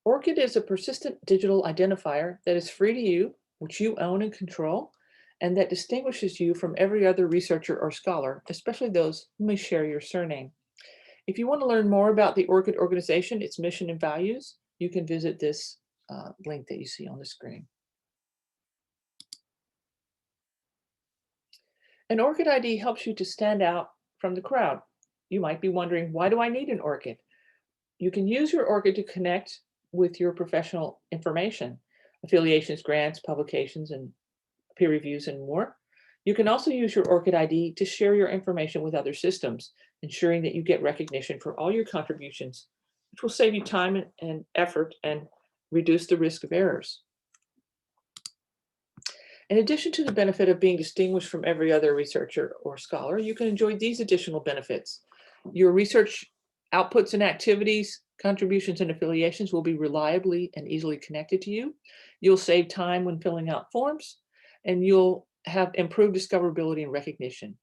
ORCID is a persistent digital identifier that is free to you, which you own and control, and that distinguishes you from every other researcher or scholar, especially those who may share your surname. If you want to learn more about the ORCID organization, its mission and values, you can visit this link that you see on the screen. An ORCID ID helps you to stand out from the crowd. You might be wondering, why do I need an ORCID? You can use your ORCID to connect with your professional information, affiliations, grants, publications, and peer reviews, and more. You can also use your ORCID ID to share your information with other systems, ensuring that you get recognition for all your contributions, which will save you time and effort and reduce the risk of errors. In addition to the benefit of being distinguished from every other researcher or scholar, you can enjoy these additional benefits. Your research outputs and activities, contributions and affiliations will be reliably and easily connected to you. You'll save time when filling out forms, and you'll have improved discoverability and recognition.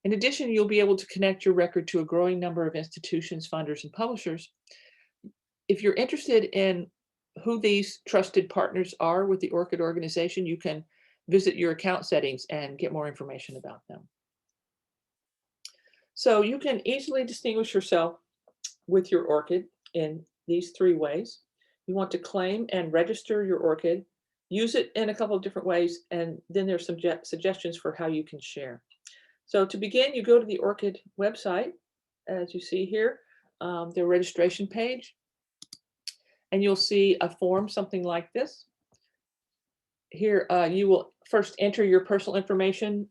In addition, you'll be able to connect your record to a growing number of institutions, funders, and publishers. If you're interested in who these trusted partners are with the ORCID organization, you can visit your account settings and get more information about them. So you can easily distinguish yourself with your ORCID in these three ways. You want to claim and register your ORCID, use it in a couple of different ways, and then there's some suggestions for how you can share. So to begin, you go to the ORCID website, as you see here, their registration page, and you'll see a form, something like this. Here, you will first enter your personal information,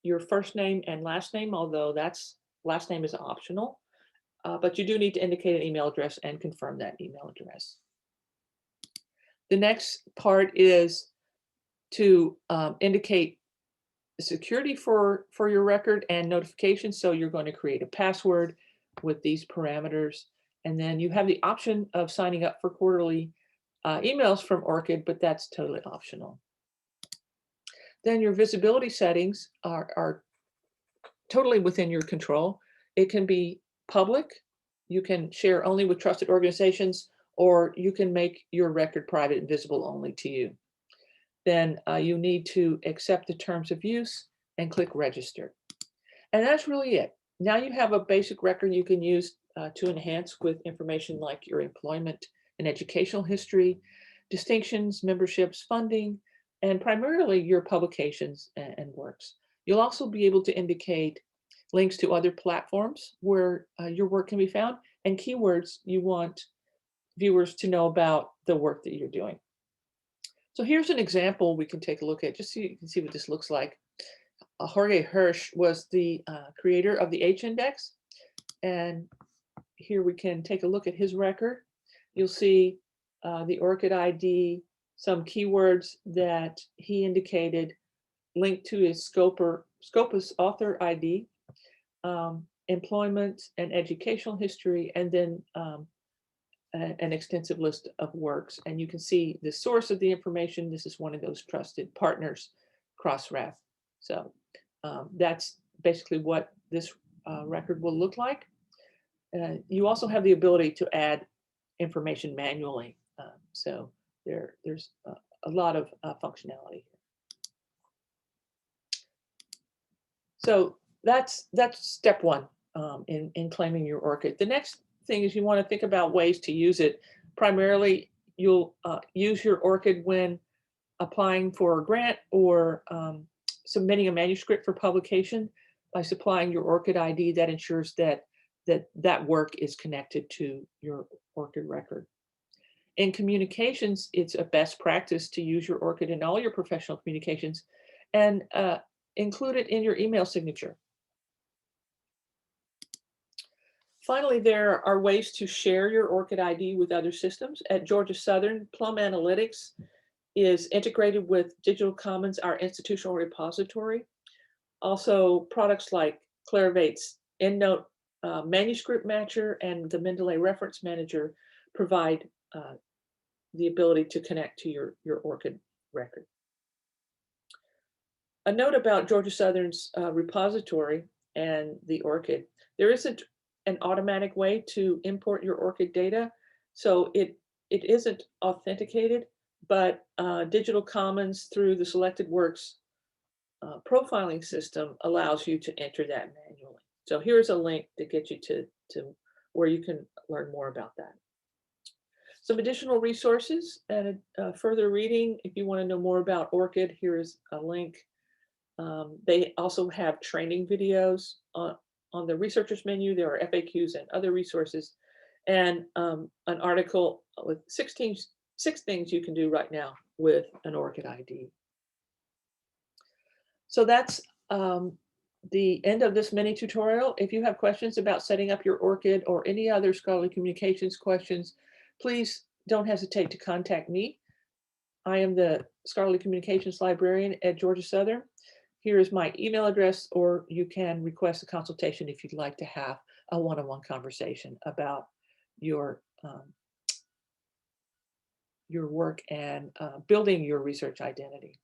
your first name and last name, although last name is optional, but you do need to indicate an email address and confirm that email address. The next part is to indicate security for your record and notifications. So you're going to create a password with these parameters, and then you have the option of signing up for quarterly emails from ORCID, but that's totally optional. Then your visibility settings are totally within your control. It can be public. You can share only with trusted organizations, or you can make your record private and visible only to you. Then you need to accept the terms of use and click register. And that's really it. Now you have a basic record you can use to enhance with information like your employment and educational history, distinctions, memberships, funding, and primarily your publications and works. You'll also be able to indicate links to other platforms where your work can be found and keywords you want viewers to know about the work that you're doing. So here's an example we can take a look at, just so you can see what this looks like. Jorge Hirsch was the creator of the H-index, and here we can take a look at his record. You'll see the ORCID ID, some keywords that he indicated linked to his Scopus author ID, employment and educational history, and then an extensive list of works. And you can see the source of the information. This is one of those trusted partners, Crossref. So that's basically what this record will look like. You also have the ability to add information manually. So there's a lot of functionality. So that's step one in claiming your ORCID. The next thing is you want to think about ways to use it. Primarily, you'll use your ORCID when applying for a grant or submitting a manuscript for publication by supplying your ORCID ID that ensures that work is connected to your ORCID record. In communications, it's a best practice to use your ORCID in all your professional communications and include it in your email signature. Finally, there are ways to share your ORCID ID with other systems. At Georgia Southern, Plum Analytics is integrated with Digital Commons, our institutional repository. Also, products like Clarivate's EndNote Manuscript Matcher and the Mendeley Reference Manager provide the ability to connect to your ORCID record. A note about Georgia Southern's repository and the ORCID. There isn't an automatic way to import your ORCID data, so it it isn't authenticated, but Digital Commons through the selected works profiling system allows you to enter that manually. So here's a link to get you to where you can learn more about that. Some additional resources and further reading. If you want to know more about ORCID, here is a link. They also have training videos on the researchers menu. There are FAQs and other resources, and an article with 6 things you can do right now with an ORCID ID. So that's the end of this mini tutorial. If you have questions about setting up your ORCID or any other scholarly communications questions, please don't hesitate to contact me. I am the scholarly communications librarian at Georgia Southern. Here is my email address, or you can request a consultation if you'd like to have a one-on-one conversation about your work and building your research identity.